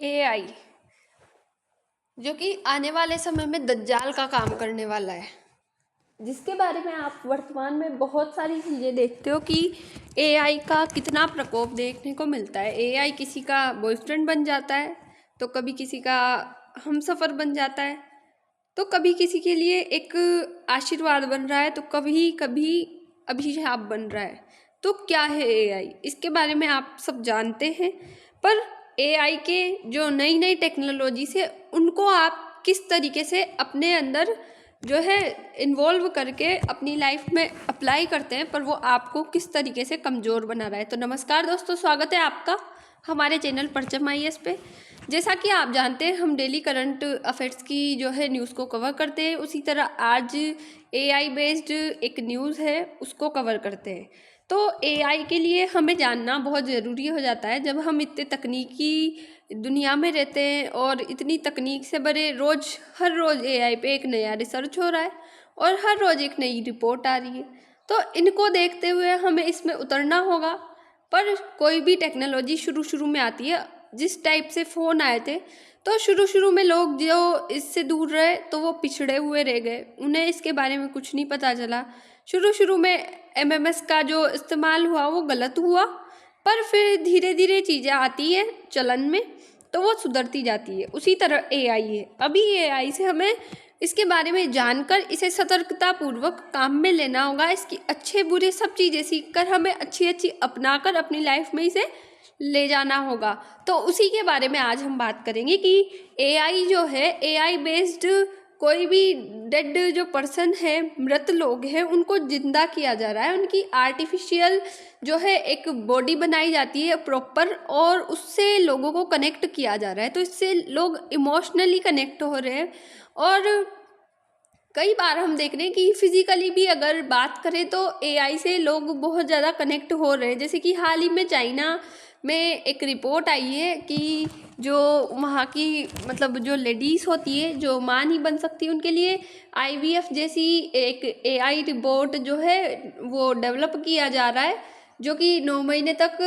AI जो कि आने वाले समय में दज्जाल का काम करने वाला है, जिसके बारे में आप वर्तमान में बहुत सारी चीज़ें देखते हो कि एआई का कितना प्रकोप देखने को मिलता है। एआई किसी का बॉयफ्रेंड बन जाता है, तो कभी किसी का हमसफ़र बन जाता है, तो कभी किसी के लिए एक आशीर्वाद बन रहा है, तो कभी कभी अभिशाप बन रहा है। तो क्या है एआई, इसके बारे में आप सब जानते हैं। पर एआई के जो नई नई टेक्नोलॉजी से उनको आप किस तरीके से अपने अंदर जो है इन्वॉल्व करके अपनी लाइफ में अप्लाई करते हैं, पर वो आपको किस तरीके से कमज़ोर बना रहा है। तो नमस्कार दोस्तों, स्वागत है आपका हमारे चैनल परचम आईएएस पे। जैसा कि आप जानते हैं, हम डेली करंट अफेयर्स की जो है न्यूज़ को कवर करते हैं, उसी तरह आज एआई बेस्ड एक न्यूज़ है उसको कवर करते हैं। तो एआई के लिए हमें जानना बहुत ज़रूरी हो जाता है, जब हम इतने तकनीकी दुनिया में रहते हैं और इतनी तकनीक से भरे हर रोज़ एआई पे एक नया रिसर्च हो रहा है और हर रोज़ एक नई रिपोर्ट आ रही है। तो इनको देखते हुए हमें इसमें उतरना होगा। पर कोई भी टेक्नोलॉजी शुरू शुरू में आती है, जिस टाइप से फ़ोन आए थे, तो शुरू शुरू में लोग जो इससे दूर रहे तो वो पिछड़े हुए रह गए, उन्हें इसके बारे में कुछ नहीं पता चला। शुरू शुरू में एमएमएस का जो इस्तेमाल हुआ वो गलत हुआ, पर फिर धीरे धीरे चीज़ें आती है चलन में तो वो सुधरती जाती है। उसी तरह एआई है। अभी एआई से हमें इसके बारे में जानकर इसे सतर्कतापूर्वक काम में लेना होगा। इसकी अच्छे बुरे सब चीज़ें सीखकर हमें अच्छी अच्छी अपनाकर अपनी लाइफ में इसे ले जाना होगा। तो उसी के बारे में आज हम बात करेंगे कि एआई जो है, एआई बेस्ड कोई भी डेड जो पर्सन है, मृत लोग हैं, उनको जिंदा किया जा रहा है। उनकी आर्टिफिशियल जो है एक बॉडी बनाई जाती है प्रॉपर, और उससे लोगों को कनेक्ट किया जा रहा है। तो इससे लोग इमोशनली कनेक्ट हो रहे हैं। और कई बार हम देख रहे हैं कि फिजिकली भी अगर बात करें तो एआई से लोग बहुत ज़्यादा कनेक्ट हो रहे हैं। जैसे कि हाल ही में चाइना में एक रिपोर्ट आई है कि जो वहाँ की मतलब जो लेडीज़ होती है जो माँ नहीं बन सकती, उनके लिए आईवीएफ जैसी एक एआई रिपोर्ट जो है वो डेवलप किया जा रहा है, जो कि 9 महीने तक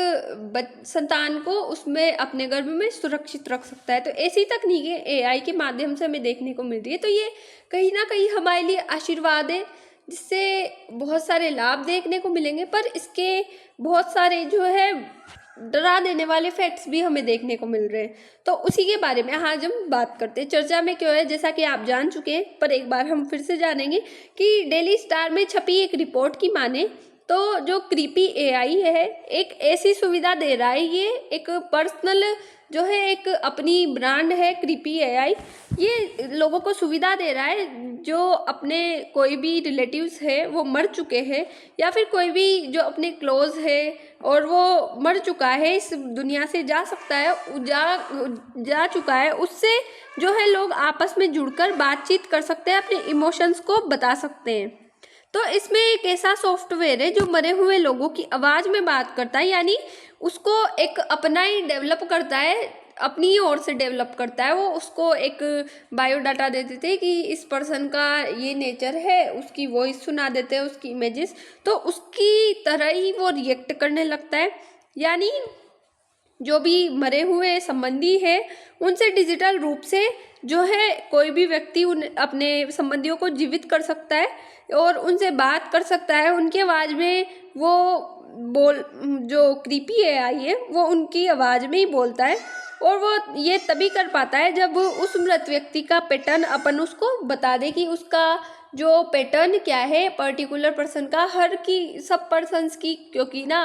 संतान को उसमें अपने गर्भ में सुरक्षित रख सकता है। तो ऐसी तकनीकें एआई के माध्यम से हमें देखने को मिल रही है। तो ये कहीं ना कहीं हमारे लिए आशीर्वाद है, जिससे बहुत सारे लाभ देखने को मिलेंगे, पर इसके बहुत सारे जो है डरा देने वाले फैक्ट्स भी हमें देखने को मिल रहे हैं। तो उसी के बारे में आज हम बात करते हैं। चर्चा में क्यों है, जैसा कि आप जान चुके हैं, पर एक बार हम फिर से जानेंगे कि डेली स्टार में छपी एक रिपोर्ट की माने तो जो क्रीपी एआई है एक ऐसी सुविधा दे रहा है। ये एक पर्सनल जो है एक अपनी ब्रांड है क्रीपी एआई। ये लोगों को सुविधा दे रहा है जो अपने कोई भी रिलेटिव्स है वो मर चुके हैं, या फिर कोई भी जो अपने क्लोज है और वो मर चुका है, इस दुनिया से जा सकता है, जा चुका है, उससे जो है लोग आपस में जुड़कर बातचीत कर सकते हैं, अपने इमोशंस को बता सकते हैं। तो इसमें एक ऐसा सॉफ्टवेयर है जो मरे हुए लोगों की आवाज़ में बात करता है, यानी उसको एक अपना ही डेवलप करता है, अपनी ओर से डेवलप करता है। वो उसको एक बायोडाटा दे देते हैं कि इस पर्सन का ये नेचर है, उसकी वॉइस सुना देते हैं, उसकी इमेजेस, तो उसकी तरह ही वो रिएक्ट करने लगता है। यानी जो भी मरे हुए संबंधी है उनसे डिजिटल रूप से जो है कोई भी व्यक्ति उन अपने संबंधियों को जीवित कर सकता है और उनसे बात कर सकता है। उनकी आवाज़ में वो जो क्रीपी एआई है वो उनकी आवाज़ में ही बोलता है, और वो ये तभी कर पाता है जब उस मृत व्यक्ति का पैटर्न अपन उसको बता दे कि उसका जो पैटर्न क्या है पर्टिकुलर पर्सन का, हर की सब पर्सन्स की, क्योंकि ना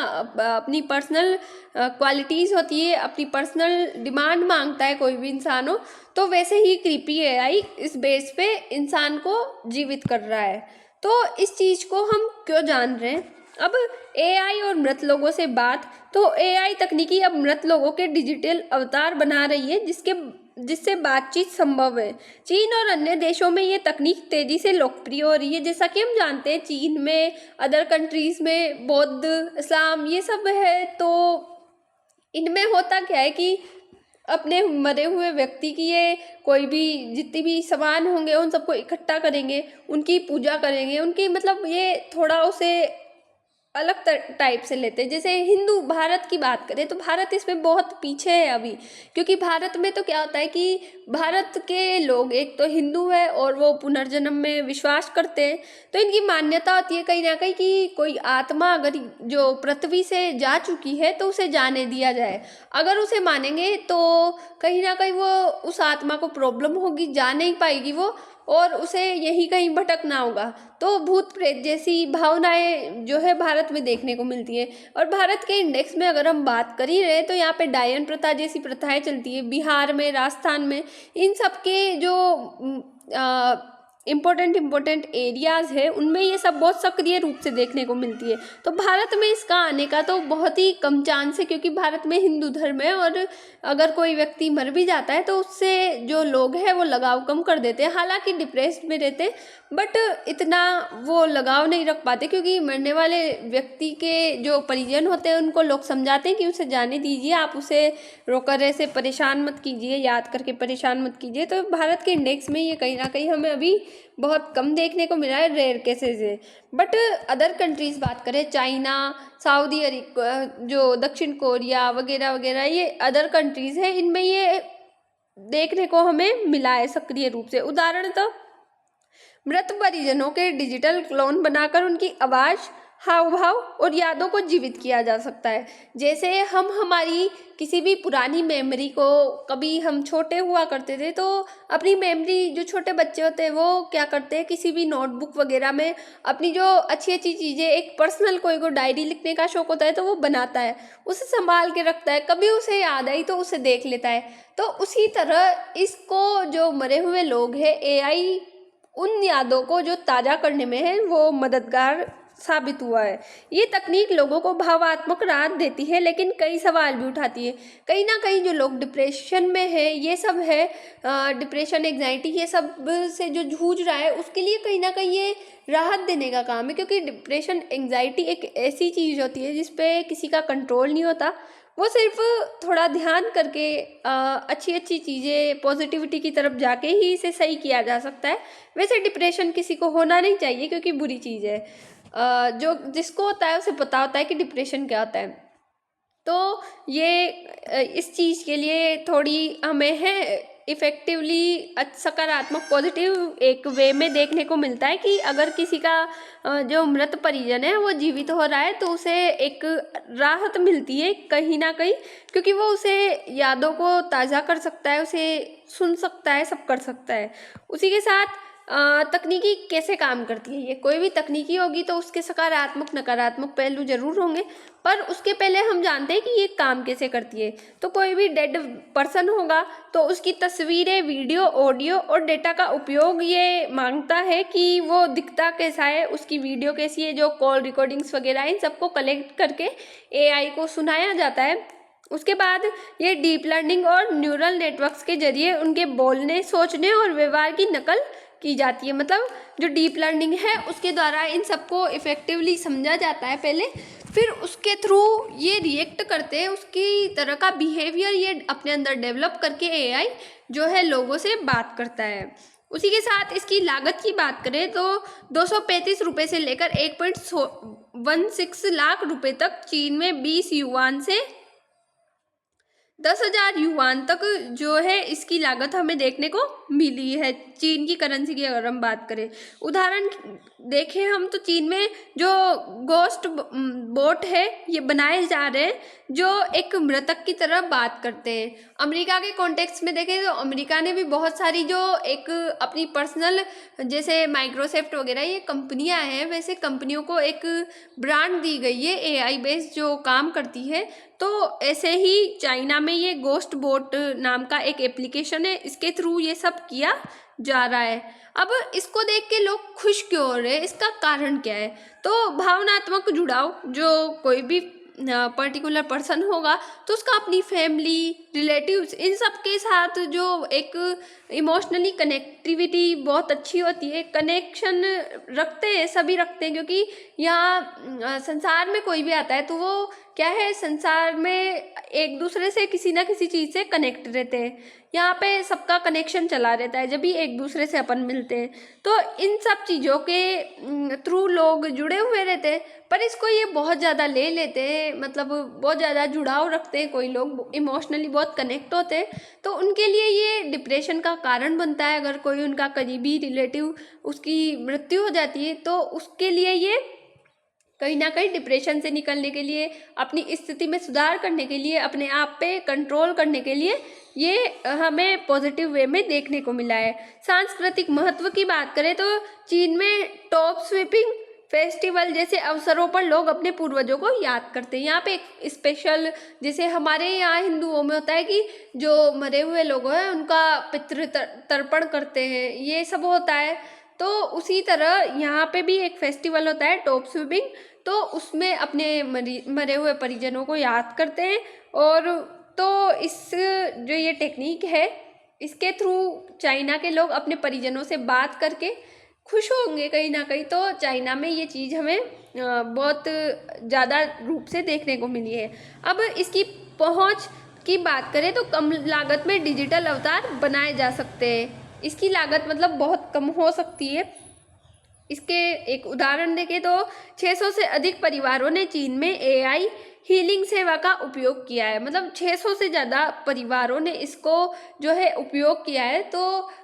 अपनी पर्सनल क्वालिटीज़ होती है, अपनी पर्सनल डिमांड मांगता है कोई भी इंसान हो, तो वैसे ही क्रीपी एआई इस बेस पे इंसान को जीवित कर रहा है। तो इस चीज़ को हम क्यों जान रहे हैं। अब एआई और मृत लोगों से बात, तो एआई तकनीकी अब मृत लोगों के डिजिटल अवतार बना रही है, जिससे बातचीत संभव है। चीन और अन्य देशों में ये तकनीक तेजी से लोकप्रिय हो रही है। जैसा कि हम जानते हैं चीन में, अदर कंट्रीज में बौद्ध, इस्लाम ये सब है, तो इनमें होता क्या है कि अपने मरे हुए व्यक्ति की ये कोई भी जितनी भी सामान होंगे उन सबको इकट्ठा करेंगे, उनकी पूजा करेंगे, उनकी मतलब ये थोड़ा उसे अलग टाइप से लेते हैं। जैसे हिंदू भारत की बात करें तो भारत इसमें बहुत पीछे है अभी, क्योंकि भारत में तो क्या होता है कि भारत के लोग एक तो हिंदू है और वो पुनर्जन्म में विश्वास करते हैं। तो इनकी मान्यता होती है कहीं ना कहीं कि कोई आत्मा अगर जो पृथ्वी से जा चुकी है तो उसे जाने दिया जाए। अगर उसे मानेंगे तो कहीं ना कहीं वो उस आत्मा को प्रॉब्लम होगी, जा नहीं पाएगी वो, और उसे यही कहीं भटकना होगा। तो भूत प्रेत जैसी भावनाएं जो है भारत में देखने को मिलती है। और भारत के इंडेक्स में अगर हम बात कर ही रहे तो यहाँ पे डायन प्रथा जैसी प्रथाएं चलती है बिहार में, राजस्थान में। इन सब के जो इम्पोर्टेंट एरियाज है उनमें ये सब बहुत सक्रिय रूप से देखने को मिलती है। तो भारत में इसका आने का तो बहुत ही कम चांस है, क्योंकि भारत में हिंदू धर्म है और अगर कोई व्यक्ति मर भी जाता है तो उससे जो लोग हैं वो लगाव कम कर देते हैं। हालांकि डिप्रेस्ड में रहते हैं बट इतना वो लगाव नहीं रख पाते, क्योंकि मरने वाले व्यक्ति के जो परिजन होते हैं उनको लोग समझाते हैं कि उसे जाने दीजिए, आप उसे रोकर ऐसे परेशान मत कीजिए, याद करके परेशान मत कीजिए। तो भारत के इंडेक्स में ये कहीं ना कहीं हमें अभी बहुत कम देखने को मिला है, रेयर केसेस है। बट अदर कंट्रीज बात करें, चाइना, सऊदी अरब, जो दक्षिण कोरिया वगैरह वगैरह, ये अदर कंट्रीज है, इनमें ये देखने को हमें मिला है सक्रिय रूप से। उदाहरण तो मृत परिजनों के डिजिटल क्लोन बनाकर उनकी आवाज़, हाव भाव और यादों को जीवित किया जा सकता है। जैसे हम हमारी किसी भी पुरानी मेमोरी को, कभी हम छोटे हुआ करते थे तो अपनी मेमोरी, जो छोटे बच्चे होते हैं वो क्या करते हैं, किसी भी नोटबुक वगैरह में अपनी जो अच्छी अच्छी चीज़ें, एक पर्सनल कोई को डायरी लिखने का शौक होता है तो वो बनाता है, उसे संभाल के रखता है, कभी उसे याद आई तो उसे देख लेता है। तो उसी तरह इसको जो मरे हुए लोग हैं, एआई उन यादों को जो ताज़ा करने में है वो मददगार साबित हुआ है। ये तकनीक लोगों को भावात्मक राहत देती है, लेकिन कई सवाल भी उठाती है। कहीं ना कहीं जो लोग डिप्रेशन में है, ये सब है, डिप्रेशन, एग्जाइटी, ये सब से जो जूझ रहा है उसके लिए कहीं ना कहीं ये राहत देने का काम है। क्योंकि डिप्रेशन, एग्जाइटी एक ऐसी चीज़ होती है जिस पे किसी का कंट्रोल नहीं होता। वो सिर्फ थोड़ा ध्यान करके अच्छी अच्छी चीज़ें, पॉजिटिविटी की तरफ जाके ही इसे सही किया जा सकता है। वैसे डिप्रेशन किसी को होना नहीं चाहिए, क्योंकि बुरी चीज़ है। जो जिसको होता है उसे पता होता है कि डिप्रेशन क्या होता है। तो ये इस चीज़ के लिए थोड़ी हमें है इफ़ेक्टिवली सकारात्मक पॉजिटिव एक वे में देखने को मिलता है कि अगर किसी का जो मृत परिजन है वो जीवित हो रहा है तो उसे एक राहत मिलती है कहीं ना कहीं, क्योंकि वो उसे यादों को ताज़ा कर सकता है, उसे सुन सकता है, सब कर सकता है। उसी के साथ तकनीकी कैसे काम करती है, ये कोई भी तकनीकी होगी तो उसके सकारात्मक नकारात्मक पहलू जरूर होंगे, पर उसके पहले हम जानते हैं कि ये काम कैसे करती है। तो कोई भी डेड पर्सन होगा तो उसकी तस्वीरें, वीडियो, ऑडियो और डेटा का उपयोग ये मांगता है कि वो दिखता कैसा है, उसकी वीडियो कैसी है, जो कॉल रिकॉर्डिंग्स वगैरह इन सबको कलेक्ट करके एआई को सुनाया जाता है। उसके बाद ये डीप लर्निंग और न्यूरल नेटवर्क्स के जरिए उनके बोलने, सोचने और व्यवहार की नकल की जाती है। मतलब जो डीप लर्निंग है उसके द्वारा इन सबको इफेक्टिवली समझा जाता है पहले, फिर उसके थ्रू ये रिएक्ट करते हैं, उसकी तरह का बिहेवियर ये अपने अंदर डेवलप करके एआई जो है लोगों से बात करता है। उसी के साथ इसकी लागत की बात करें तो 235 रुपये से लेकर 1.16 लाख रुपए तक, चीन में 20 युआन से 10,000 युआन तक जो है इसकी लागत हमें देखने को मिली है, चीन की करेंसी की अगर हम बात करें। उदाहरण देखें हम तो चीन में जो गोस्ट बोट है ये बनाए जा रहे हैं जो एक मृतक की तरह बात करते हैं। अमेरिका के कॉन्टेक्स्ट में देखें तो अमेरिका ने भी बहुत सारी जो एक अपनी पर्सनल, जैसे माइक्रोसॉफ्ट वगैरह ये कंपनियां हैं, वैसे कंपनियों को एक ब्रांड दी गई है एआई बेस्ड जो काम करती है। तो ऐसे ही चाइना में ये गोस्ट बोट नाम का एक एप्लीकेशन है, इसके थ्रू ये सब किया जा रहा है। अब इसको देख के लोग खुश क्यों हो रहे हैं, इसका कारण क्या है? तो भावनात्मक जुड़ाव, जो कोई भी पर्टिकुलर पर्सन होगा तो उसका अपनी फैमिली, रिलेटिव्स, इन सब के साथ जो एक इमोशनली कनेक्टिविटी बहुत अच्छी होती है, कनेक्शन रखते हैं, सभी रखते हैं, क्योंकि यहाँ संसार में कोई भी आता है तो वो क्या है, संसार में एक दूसरे से किसी ना किसी चीज़ से कनेक्ट रहते हैं। यहाँ पे सबका कनेक्शन चला रहता है, जब भी एक दूसरे से अपन मिलते हैं तो इन सब चीज़ों के थ्रू लोग जुड़े हुए रहते हैं। पर इसको ये बहुत ज़्यादा ले लेते हैं, मतलब बहुत ज़्यादा जुड़ाव रखते हैं, कोई लोग इमोशनली बहुत कनेक्ट होते हैं तो उनके लिए ये डिप्रेशन का कारण बनता है। अगर कोई उनका करीबी रिलेटिव उसकी मृत्यु हो जाती है तो उसके लिए ये कहीं ना कहीं डिप्रेशन से निकलने के लिए, अपनी स्थिति में सुधार करने के लिए, अपने आप पे कंट्रोल करने के लिए ये हमें पॉजिटिव वे में देखने को मिला है। सांस्कृतिक महत्व की बात करें तो चीन में टॉप स्वीपिंग फेस्टिवल जैसे अवसरों पर लोग अपने पूर्वजों को याद करते हैं। यहाँ पे एक स्पेशल, जैसे हमारे यहाँ हिंदुओं में होता है कि जो मरे हुए लोग हैं उनका पितृ तर्पण करते हैं, ये सब होता है। तो उसी तरह यहाँ पे भी एक फेस्टिवल होता है टॉप स्वीपिंग, तो उसमें अपने मरे हुए परिजनों को याद करते हैं। और तो इस जो ये टेक्निक है, इसके थ्रू चाइना के लोग अपने परिजनों से बात करके खुश होंगे कहीं ना कहीं। तो चाइना में ये चीज़ हमें बहुत ज़्यादा रूप से देखने को मिली है। अब इसकी पहुंच की बात करें तो कम लागत में डिजिटल अवतार बनाए जा सकते हैं। इसकी लागत मतलब बहुत कम हो सकती है। इसके एक उदाहरण देखें तो 600 से अधिक परिवारों ने चीन में एआई हीलिंग सेवा का उपयोग किया है। मतलब 600 से ज़्यादा परिवारों ने इसको जो है उपयोग किया है। तो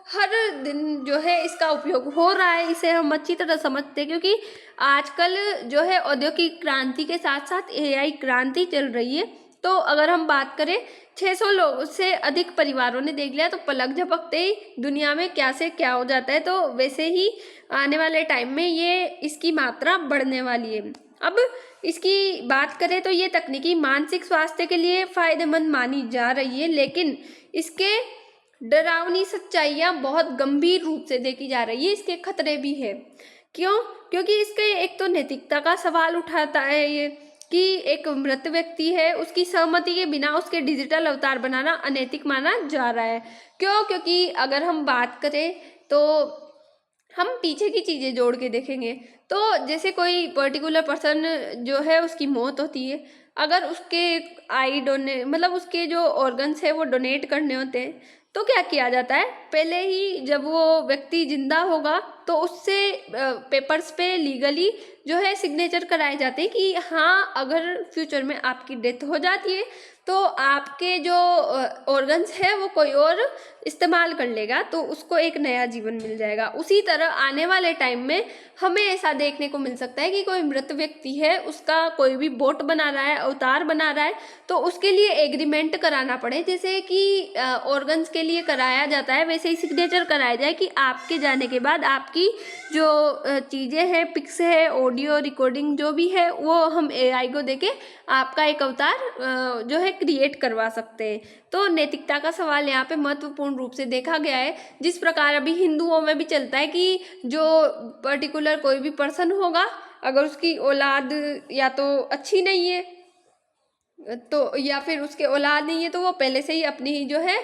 हर दिन जो है इसका उपयोग हो रहा है, इसे हम अच्छी तरह समझते हैं, क्योंकि आजकल जो है औद्योगिक क्रांति के साथ साथ एआई क्रांति चल रही है। तो अगर हम बात करें 600 लोगों से अधिक परिवारों ने देख लिया तो पलक झपकते ही दुनिया में क्या से क्या हो जाता है। तो वैसे ही आने वाले टाइम में ये इसकी मात्रा बढ़ने वाली है। अब इसकी बात करें तो ये तकनीकी मानसिक स्वास्थ्य के लिए फायदेमंद मानी जा रही है, लेकिन इसके डरावनी सच्चाइयाँ बहुत गंभीर रूप से देखी जा रही है। इसके खतरे भी है। क्यों? क्योंकि इसके एक तो नैतिकता का सवाल उठाता है ये, कि एक मृत व्यक्ति है, उसकी सहमति के बिना उसके डिजिटल अवतार बनाना अनैतिक माना जा रहा है। क्यों? क्योंकि अगर हम बात करें तो हम पीछे की चीज़ें जोड़ के देखेंगे तो जैसे कोई पर्टिकुलर पर्सन जो है उसकी मौत होती है, अगर उसके आई डोने मतलब उसके जो ऑर्गन्स है वो डोनेट करने होते हैं तो क्या किया जाता है, पहले ही जब वो व्यक्ति जिंदा होगा तो उससे पेपर्स पे लीगली जो है सिग्नेचर कराए जाते हैं कि हाँ अगर फ्यूचर में आपकी डेथ हो जाती है तो आपके जो ऑर्गन्स है वो कोई और इस्तेमाल कर लेगा, तो उसको एक नया जीवन मिल जाएगा। उसी तरह आने वाले टाइम में हमें ऐसा देखने को मिल सकता है कि कोई मृत व्यक्ति है, उसका कोई भी बोट बना रहा है, अवतार बना रहा है, तो उसके लिए एग्रीमेंट कराना पड़े, जैसे कि ऑर्गन्स के लिए कराया जाता है वैसे ही सिग्नेचर कराया जाए कि आपके जाने के बाद आपकी जो चीज़ें हैं, पिक्स है, ऑडियो रिकॉर्डिंग जो भी है, वो हम एआई को देके आपका एक अवतार जो है क्रिएट करवा सकते हैं। तो नैतिकता का सवाल यहाँ पे महत्वपूर्ण रूप से देखा गया है। जिस प्रकार अभी हिंदुओं में भी चलता है कि जो पर्टिकुलर कोई भी पर्सन होगा, अगर उसकी औलाद या तो अच्छी नहीं है तो या फिर उसके औलाद नहीं है तो वो पहले से ही अपनी ही जो है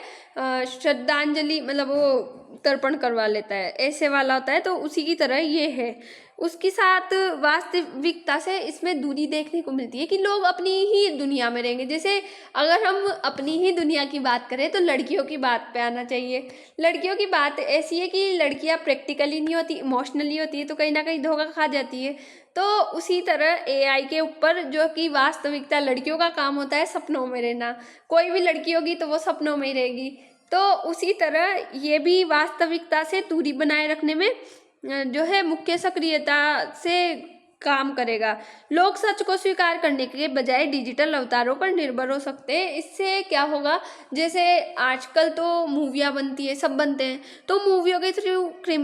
श्रद्धांजलि मतलब वो तर्पण करवा लेता है, ऐसे वाला होता है। तो उसी की तरह ये है। उसके साथ वास्तविकता से इसमें दूरी देखने को मिलती है कि लोग अपनी ही दुनिया में रहेंगे। जैसे अगर हम अपनी ही दुनिया की बात करें तो लड़कियों की बात पे आना चाहिए। लड़कियों की बात ऐसी है कि लड़कियां प्रैक्टिकली नहीं होती, इमोशनली होती है, तो कहीं ना कहीं धोखा खा जाती है। तो उसी तरह एआई के ऊपर जो कि वास्तविकता, लड़कियों का काम होता है सपनों में रहना। कोई भी लड़की होगी तो वो सपनों में ही रहेगी। तो उसी तरह ये भी वास्तविकता से दूरी बनाए रखने में जो है मुख्य सक्रियता से काम करेगा। लोग सच को स्वीकार करने के बजाय डिजिटल अवतारों पर निर्भर हो सकते हैं। इससे क्या होगा, जैसे आजकल तो मूवियाँ बनती है, सब बनते हैं, तो मूवियों के थ्रू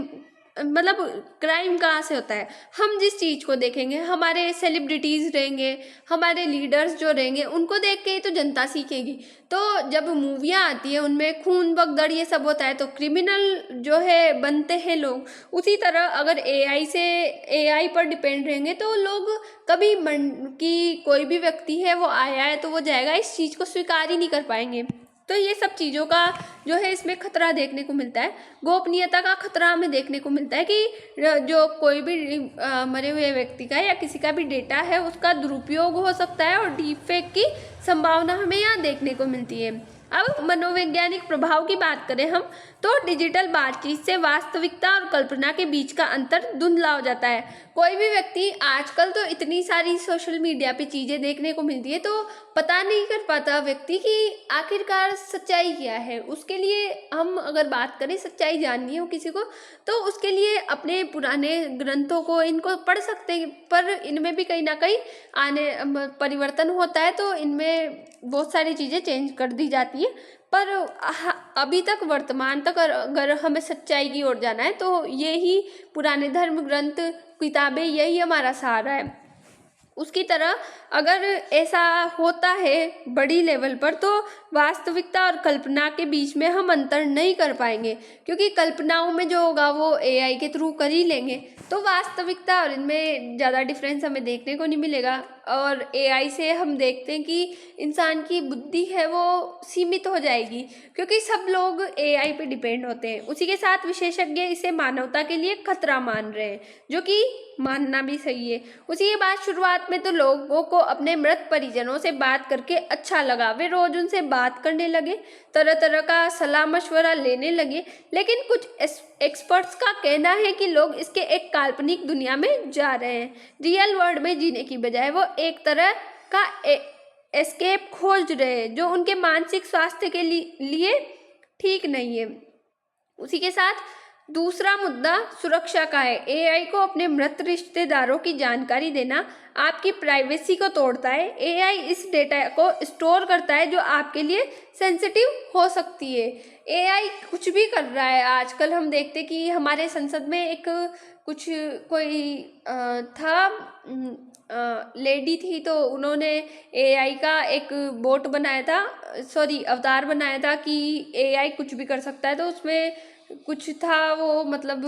मतलब क्राइम कहाँ से होता है, हम जिस चीज़ को देखेंगे, हमारे सेलिब्रिटीज़ रहेंगे, हमारे लीडर्स जो रहेंगे, उनको देख के ही तो जनता सीखेगी। तो जब मूवियाँ आती है उनमें खून भगदड़ ये सब होता है तो क्रिमिनल जो है बनते हैं लोग। उसी तरह अगर एआई पर डिपेंड रहेंगे तो लोग कभी मन की कोई भी व्यक्ति है वो आया है तो वो जाएगा, इस चीज़ को स्वीकार ही नहीं कर पाएंगे। तो ये सब चीज़ों का जो है इसमें खतरा देखने को मिलता है। गोपनीयता का खतरा हमें देखने को मिलता है कि जो कोई भी मरे हुए व्यक्ति का या किसी का भी डेटा है उसका दुरुपयोग हो सकता है और डीप फेक की संभावना हमें यहाँ देखने को मिलती है। अब मनोवैज्ञानिक प्रभाव की बात करें हम, तो डिजिटल बातचीत से वास्तविकता और कल्पना के बीच का अंतर धुंधला हो जाता है। कोई भी व्यक्ति आजकल तो इतनी सारी सोशल मीडिया पे चीज़ें देखने को मिलती है, तो पता नहीं कर पाता व्यक्ति कि आखिरकार सच्चाई क्या है। उसके लिए हम अगर बात करें, सच्चाई जाननी हो किसी को, तो उसके लिए अपने पुराने ग्रंथों को इनको पढ़ सकते हैं, पर इनमें भी कहीं ना कहीं परिवर्तन होता है, तो इनमें बहुत सारी चीज़ें चेंज कर दी जाती है। पर अभी तक वर्तमान तक अगर हमें सच्चाई की ओर जाना है तो यही पुराने धर्म ग्रंथ किताबें, यही हमारा सहारा है। उसकी तरह अगर ऐसा होता है बड़ी लेवल पर, तो वास्तविकता और कल्पना के बीच में हम अंतर नहीं कर पाएंगे, क्योंकि कल्पनाओं में जो होगा वो एआई के थ्रू कर ही लेंगे, तो वास्तविकता और इनमें ज़्यादा डिफरेंस हमें देखने को नहीं मिलेगा। और एआई से हम देखते हैं कि इंसान की बुद्धि है वो सीमित हो जाएगी, क्योंकि सब लोग एआई पे डिपेंड होते हैं। उसी के साथ विशेषज्ञ इसे मानवता के लिए खतरा मान रहे हैं, जो कि मानना भी सही है। उसी के बाद शुरुआत में तो लोगों को अपने मृत परिजनों से बात करके अच्छा लगा, वे रोज उनसे बात करने लगे, तरह तरह का सलाह मशवरा लेने लगे। लेकिन कुछ एक्सपर्ट्स का कहना है कि लोग इसके एक काल्पनिक दुनिया में जा रहे हैं। रियल वर्ल्ड में जीने की बजाय वो एक तरह का एस्केप खोज रहे हैं, जो उनके मानसिक स्वास्थ्य के लिए ठीक नहीं है। उसी के साथ दूसरा मुद्दा सुरक्षा का है। एआई को अपने मृत रिश्तेदारों की जानकारी देना आपकी प्राइवेसी को तोड़ता है। एआई इस डेटा को स्टोर करता है जो आपके लिए सेंसिटिव हो सकती है। एआई कुछ भी कर रहा है। आजकल हम देखते कि हमारे संसद में एक कुछ कोई था, लेडी थी, तो उन्होंने एआई का एक बोट बनाया था, अवतार बनाया था कि एआई कुछ भी कर सकता है। तो उसमें कुछ था, वो मतलब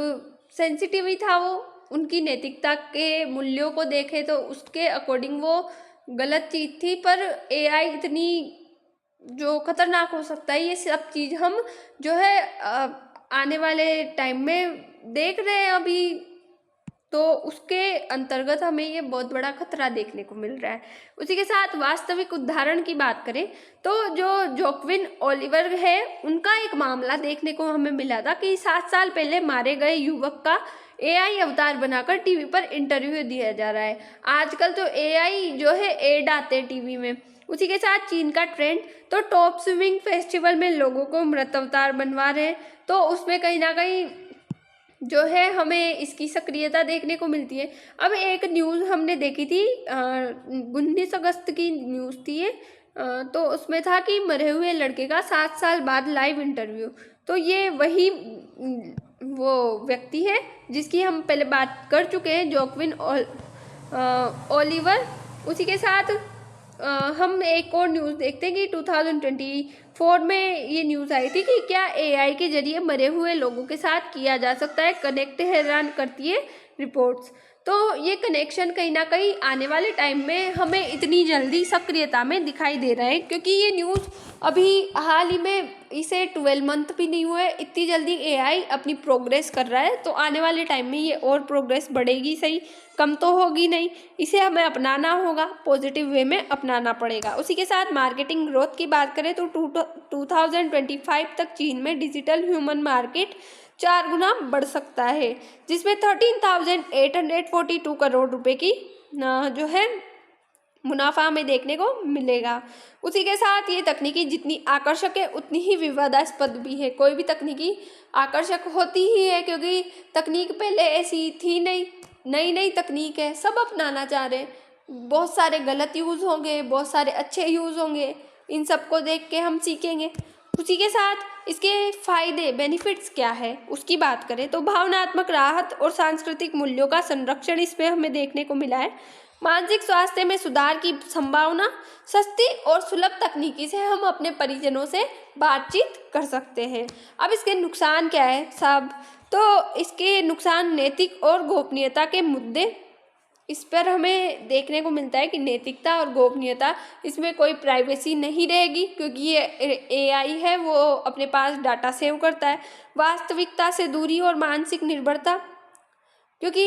सेंसिटिव ही था, वो उनकी नैतिकता के मूल्यों को देखे तो उसके अकॉर्डिंग वो गलत चीज़ थी। पर एआई इतनी जो खतरनाक हो सकता है, ये सब चीज़ हम जो है आने वाले टाइम में देख रहे हैं अभी, तो उसके अंतर्गत हमें ये बहुत बड़ा खतरा देखने को मिल रहा है। उसी के साथ वास्तविक उदाहरण की बात करें तो जो जोक्विन ओलिवर है, उनका एक मामला देखने को हमें मिला था कि 7 साल पहले मारे गए युवक का एआई अवतार बनाकर टीवी पर इंटरव्यू दिया जा रहा है। आजकल तो एआई जो है एड आते हैं टीवी में। उसी के साथ चीन का ट्रेंड, तो टॉप स्विमिंग फेस्टिवल में लोगों को मृत अवतार बनवा रहे हैं, तो उसमें कहीं ना कहीं जो है हमें इसकी सक्रियता देखने को मिलती है। अब एक न्यूज़ हमने देखी थी, 19 अगस्त की न्यूज़ थी ये, तो उसमें था कि मरे हुए लड़के का 7 साल बाद लाइव इंटरव्यू। तो ये वही वो व्यक्ति है जिसकी हम पहले बात कर चुके हैं, जोक्विन ओलिवर। उसी के साथ हम एक और न्यूज़ देखते हैं कि 2024 में ये न्यूज़ आई थी कि क्या एआई के जरिए मरे हुए लोगों के साथ किया जा सकता है कनेक्ट, हैरान करती है रिपोर्ट्स। तो ये कनेक्शन कहीं ना कहीं आने वाले टाइम में हमें इतनी जल्दी सक्रियता में दिखाई दे रहा है, क्योंकि ये न्यूज़ अभी हाल ही में, इसे 12 मंथ भी नहीं हुए, इतनी जल्दी एआई अपनी प्रोग्रेस कर रहा है। तो आने वाले टाइम में ये और प्रोग्रेस बढ़ेगी, सही, कम तो होगी नहीं। इसे हमें अपनाना होगा, पॉजिटिव वे में अपनाना पड़ेगा। उसी के साथ मार्केटिंग ग्रोथ की बात करें तो 2025 तक चीन में डिजिटल ह्यूमन मार्केट 4 गुना बढ़ सकता है, जिसमें 13,842 करोड़ रुपए की जो है मुनाफा हमें देखने को मिलेगा। उसी के साथ ये तकनीकी जितनी आकर्षक है उतनी ही विवादास्पद भी है। कोई भी तकनीकी आकर्षक होती ही है, क्योंकि तकनीक पहले ऐसी थी नहीं, नई नई तकनीक है, सब अपनाना चाह रहे हैं। बहुत सारे गलत यूज़ होंगे, बहुत सारे अच्छे यूज़ होंगे, इन सबको देख के हम सीखेंगे। उसी के साथ इसके फायदे, बेनिफिट्स क्या है उसकी बात करें तो भावनात्मक राहत और सांस्कृतिक मूल्यों का संरक्षण इसमें हमें देखने को मिला है। मानसिक स्वास्थ्य में सुधार की संभावना, सस्ती और सुलभ तकनीकी से हम अपने परिजनों से बातचीत कर सकते हैं। अब इसके नुकसान क्या है साहब, तो इसके नुकसान नैतिक और गोपनीयता के मुद्दे इस पर हमें देखने को मिलता है कि नैतिकता और गोपनीयता, इसमें कोई प्राइवेसी नहीं रहेगी, क्योंकि ये एआई है, वो अपने पास डाटा सेव करता है। वास्तविकता से दूरी और मानसिक निर्भरता, क्योंकि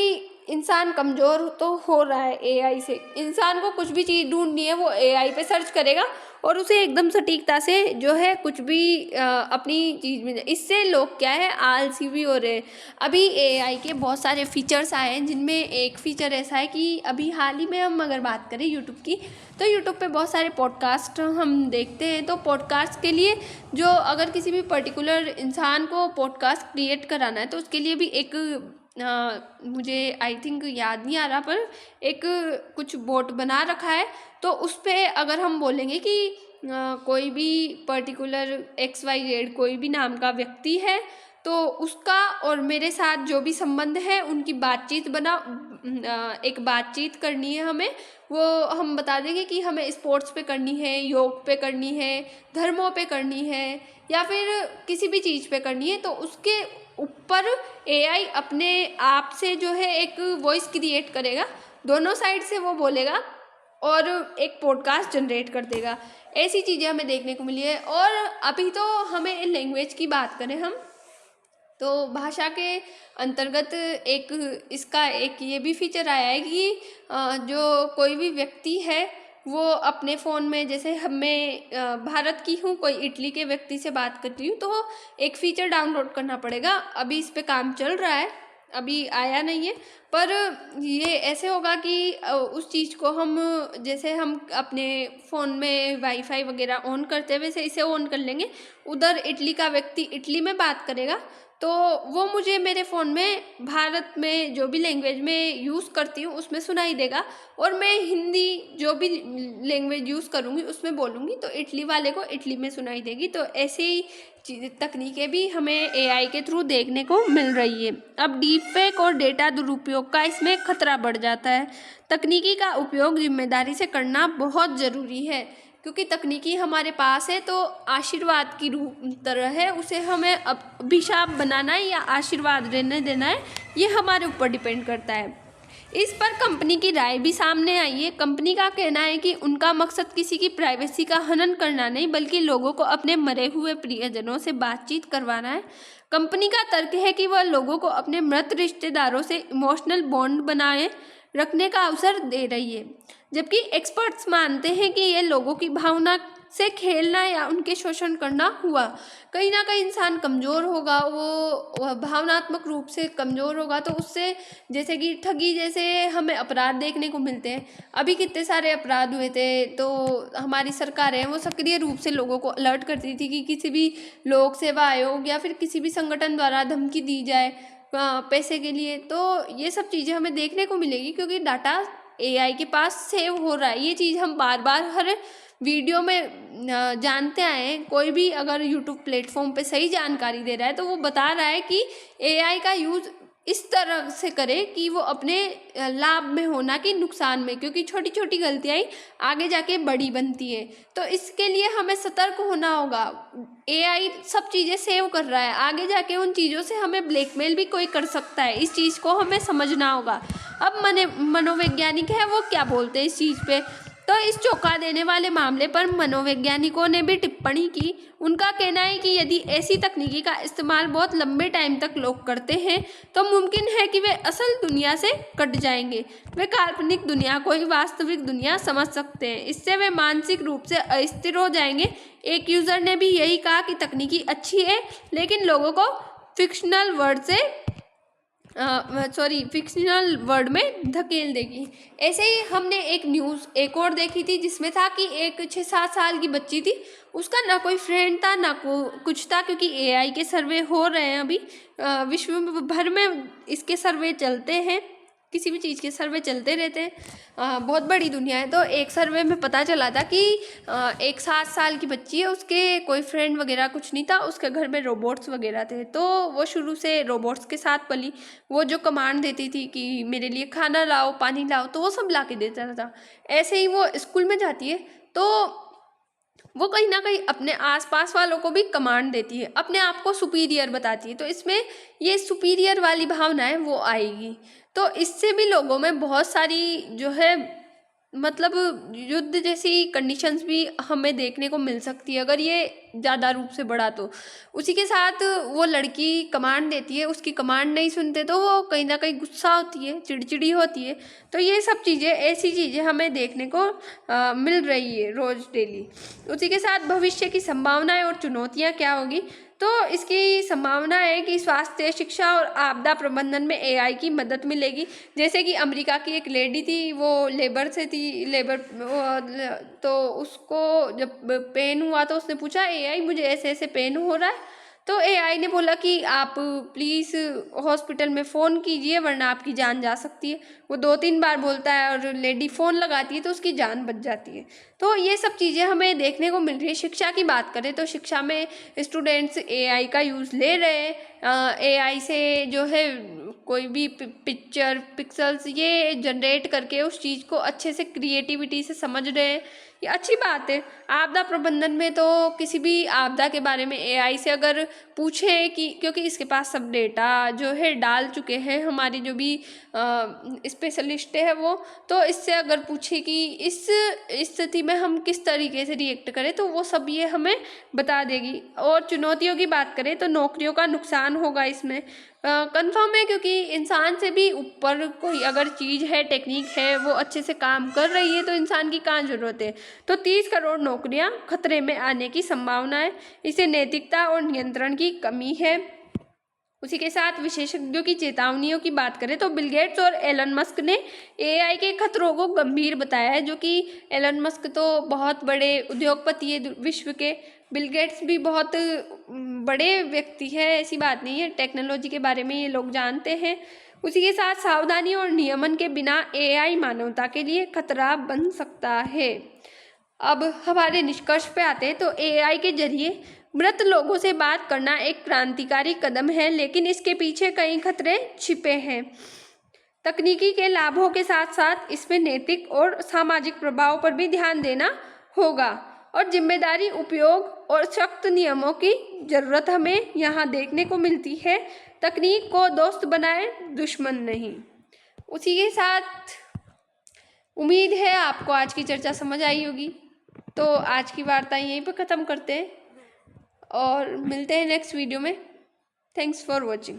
इंसान कमज़ोर तो हो रहा है एआई से। इंसान को कुछ भी चीज़ ढूंढनी है, वो एआई पे सर्च करेगा और उसे एकदम सटीकता से जो है कुछ भी अपनी चीज़ में, इससे लोग क्या है, आलसी भी हो रहे हैं। अभी एआई के बहुत सारे फीचर्स आए हैं, जिनमें एक फ़ीचर ऐसा है कि अभी हाल ही में हम अगर बात करें यूट्यूब की, तो यूट्यूब पे बहुत सारे पॉडकास्ट हम देखते हैं। तो पॉडकास्ट के लिए जो अगर किसी भी पर्टिकुलर इंसान को पॉडकास्ट क्रिएट कराना है, तो उसके लिए भी एक मुझे आई थिंक याद नहीं आ रहा, पर एक कुछ बोट बना रखा है। तो उस पर अगर हम बोलेंगे कि कोई भी पर्टिकुलर XYZ कोई भी नाम का व्यक्ति है, तो उसका और मेरे साथ जो भी संबंध है, उनकी बातचीत एक बातचीत करनी है हमें, वो हम बता देंगे कि हमें स्पोर्ट्स पे करनी है, योग पे करनी है, धर्मों पे करनी है, या फिर किसी भी चीज़ पे करनी है। तो उसके ऊपर एआई अपने आप से जो है एक वॉइस क्रिएट करेगा, दोनों साइड से वो बोलेगा और एक पॉडकास्ट जनरेट कर देगा। ऐसी चीज़ें हमें देखने को मिली है। और अभी तो हमें लैंग्वेज की बात करें हम, तो भाषा के अंतर्गत इसका एक ये भी फीचर आया है कि जो कोई भी व्यक्ति है, वो अपने फ़ोन में, जैसे भारत की हूँ, कोई इटली के व्यक्ति से बात करती हूँ, तो एक फ़ीचर डाउनलोड करना पड़ेगा। अभी इस पे काम चल रहा है, अभी आया नहीं है, पर ये ऐसे होगा कि उस चीज़ को जैसे हम अपने फ़ोन में वाईफाई वगैरह ऑन करते हैं, वैसे इसे ऑन कर लेंगे। उधर इटली का व्यक्ति इटली में बात करेगा, तो वो मुझे मेरे फ़ोन में भारत में जो भी लैंग्वेज में यूज़ करती हूँ उसमें सुनाई देगा, और मैं हिंदी जो भी लैंग्वेज यूज़ करूँगी उसमें बोलूँगी, तो इटली वाले को इटली में सुनाई देगी। तो ऐसे ही तकनीकें भी हमें एआई के थ्रू देखने को मिल रही है। अब डीप फेक और डेटा दुरुपयोग का इसमें खतरा बढ़ जाता है। तकनीकी का उपयोग जिम्मेदारी से करना बहुत ज़रूरी है, क्योंकि तकनीकी हमारे पास है, तो आशीर्वाद की तरह है, उसे हमें अभिशाप बनाना है या आशीर्वाद रहने देना है, ये हमारे ऊपर डिपेंड करता है। इस पर कंपनी की राय भी सामने आई है। कंपनी का कहना है कि उनका मकसद किसी की प्राइवेसी का हनन करना नहीं, बल्कि लोगों को अपने मरे हुए प्रियजनों से बातचीत करवाना है। कंपनी का तर्क है कि वह लोगों को अपने मृत रिश्तेदारों से इमोशनल बॉन्ड बनाए रखने का अवसर दे रही है, जबकि एक्सपर्ट्स मानते हैं कि ये लोगों की भावना से खेलना या उनके शोषण करना हुआ। कहीं ना कहीं इंसान कमज़ोर होगा, वो भावनात्मक रूप से कमज़ोर होगा, तो उससे जैसे कि ठगी जैसे हमें अपराध देखने को मिलते हैं। अभी कितने सारे अपराध हुए थे, तो हमारी सरकार है वो सक्रिय रूप से लोगों को अलर्ट करती थी कि किसी भी लोक सेवा आयोग या फिर किसी भी संगठन द्वारा धमकी दी जाए पैसे के लिए। तो ये सब चीज़ें हमें देखने को मिलेगी, क्योंकि डाटा एआई के पास सेव हो रहा है। ये चीज़ हम बार बार हर वीडियो में जानते आए हैं। कोई भी अगर यूट्यूब प्लेटफॉर्म पे सही जानकारी दे रहा है, तो वो बता रहा है कि एआई का यूज़ इस तरह से करे कि वो अपने लाभ में हो, ना कि नुकसान में, क्योंकि छोटी छोटी गलतियाँ ही आगे जाके बड़ी बनती है। तो इसके लिए हमें सतर्क होना होगा। एआई सब चीज़ें सेव कर रहा है, आगे जाके उन चीज़ों से हमें ब्लैकमेल भी कोई कर सकता है, इस चीज़ को हमें समझना होगा। अब मनोवैज्ञानिक है वो क्या बोलते हैं इस चीज़ पे, तो इस चौंका देने वाले मामले पर मनोवैज्ञानिकों ने भी टिप्पणी की। उनका कहना है कि यदि ऐसी तकनीकी का इस्तेमाल बहुत लंबे टाइम तक लोग करते हैं, तो मुमकिन है कि वे असल दुनिया से कट जाएंगे। वे काल्पनिक दुनिया को ही वास्तविक दुनिया समझ सकते हैं, इससे वे मानसिक रूप से अस्थिर हो जाएंगे। एक यूज़र ने भी यही कहा कि तकनीकी अच्छी है, लेकिन लोगों को फिक्शनल वर्ड में धकेल देगी। ऐसे ही हमने एक न्यूज़ एक और देखी थी, जिसमें था कि एक 6-7 साल की बच्ची थी, उसका ना कोई फ्रेंड था ना कुछ था, क्योंकि एआई के सर्वे हो रहे हैं अभी विश्व भर में, इसके सर्वे चलते हैं, किसी भी चीज़ के सर्वे चलते रहते हैं। बहुत बड़ी दुनिया है। तो एक सर्वे में पता चला था कि एक 7 साल की बच्ची है, उसके कोई फ्रेंड वगैरह कुछ नहीं था, उसके घर में रोबोट्स वगैरह थे, तो वो शुरू से रोबोट्स के साथ पली। वो जो कमांड देती थी कि मेरे लिए खाना लाओ, पानी लाओ, तो वो सब ला के देता था। ऐसे ही वो स्कूल में जाती है, तो वो कहीं ना कहीं अपने आसपास वालों को भी कमांड देती है, अपने आप को सुपीरियर बताती है। तो इसमें ये सुपीरियर वाली भावना है वो आएगी। तो इससे भी लोगों में बहुत सारी जो है मतलब युद्ध जैसी कंडीशंस भी हमें देखने को मिल सकती है अगर ये ज़्यादा रूप से बढ़ा तो। उसी के साथ वो लड़की कमांड देती है, उसकी कमांड नहीं सुनते तो वो कहीं ना कहीं गुस्सा होती है, चिड़चिड़ी होती है। तो ये सब चीज़ें, ऐसी चीज़ें हमें देखने को मिल रही है रोज़ डेली। उसी के साथ भविष्य की संभावनाएं और चुनौतियां क्या होगी, तो इसकी संभावना है कि स्वास्थ्य, शिक्षा और आपदा प्रबंधन में एआई की मदद मिलेगी। जैसे कि अमेरिका की एक लेडी थी, वो लेबर से थी, तो उसको जब पेन हुआ तो उसने पूछा एआई मुझे ऐसे ऐसे पेन हो रहा है, तो एआई ने बोला कि आप प्लीज़ हॉस्पिटल में फ़ोन कीजिए वरना आपकी जान जा सकती है। वो 2-3 बार बोलता है और लेडी फ़ोन लगाती है तो उसकी जान बच जाती है। तो ये सब चीज़ें हमें देखने को मिल रही है। शिक्षा की बात करें तो शिक्षा में स्टूडेंट्स एआई का यूज़ ले रहे हैं। एआई से जो है कोई भी पिक्चर, पिक्सल्स ये जनरेट करके उस चीज़ को अच्छे से क्रिएटिविटी से समझ रहे हैं, ये अच्छी बात है। आपदा प्रबंधन में तो किसी भी आपदा के बारे में एआई से अगर पूछें कि, क्योंकि इसके पास सब डेटा जो है डाल चुके हैं हमारी जो भी स्पेशलिस्ट है वो, तो इससे अगर पूछे कि इस स्थिति में हम किस तरीके से रिएक्ट करें तो वो सब ये हमें बता देगी। और चुनौतियों की बात करें तो नौकरियों का नुकसान होगा इसमें, कंफर्म है, क्योंकि इंसान से भी ऊपर कोई अगर चीज़ है, टेक्निक है, वो अच्छे से काम कर रही है तो इंसान की कहाँ ज़रूरत है। तो 30 करोड़ नौकरियां खतरे में आने की संभावना है। इसे नैतिकता और नियंत्रण की कमी है। उसी के साथ विशेषज्ञों की चेतावनियों की बात करें तो बिल गेट्स और एलन मस्क ने एआई के खतरों को गंभीर बताया है। जो कि एलन मस्क तो बहुत बड़े उद्योगपति है विश्व के, बिल गेट्स भी बहुत बड़े व्यक्ति है, ऐसी बात नहीं है, टेक्नोलॉजी के बारे में ये लोग जानते हैं। उसी के साथ सावधानी और नियमन के बिना एआई मानवता के लिए खतरा बन सकता है। अब हमारे निष्कर्ष पे आते हैं तो एआई के जरिए मृत लोगों से बात करना एक क्रांतिकारी कदम है, लेकिन इसके पीछे कई खतरे छिपे हैं। तकनीकी के लाभों के साथ साथ इसमें नैतिक और सामाजिक प्रभाव पर भी ध्यान देना होगा और जिम्मेदारी उपयोग और सख्त नियमों की जरूरत हमें यहाँ देखने को मिलती है। तकनीक को दोस्त बनाए, दुश्मन नहीं। उसी के साथ उम्मीद है आपको आज की चर्चा समझ आई होगी। तो आज की वार्ता यहीं पर ख़त्म करते हैं और मिलते हैं नेक्स्ट वीडियो में। Thanks for watching.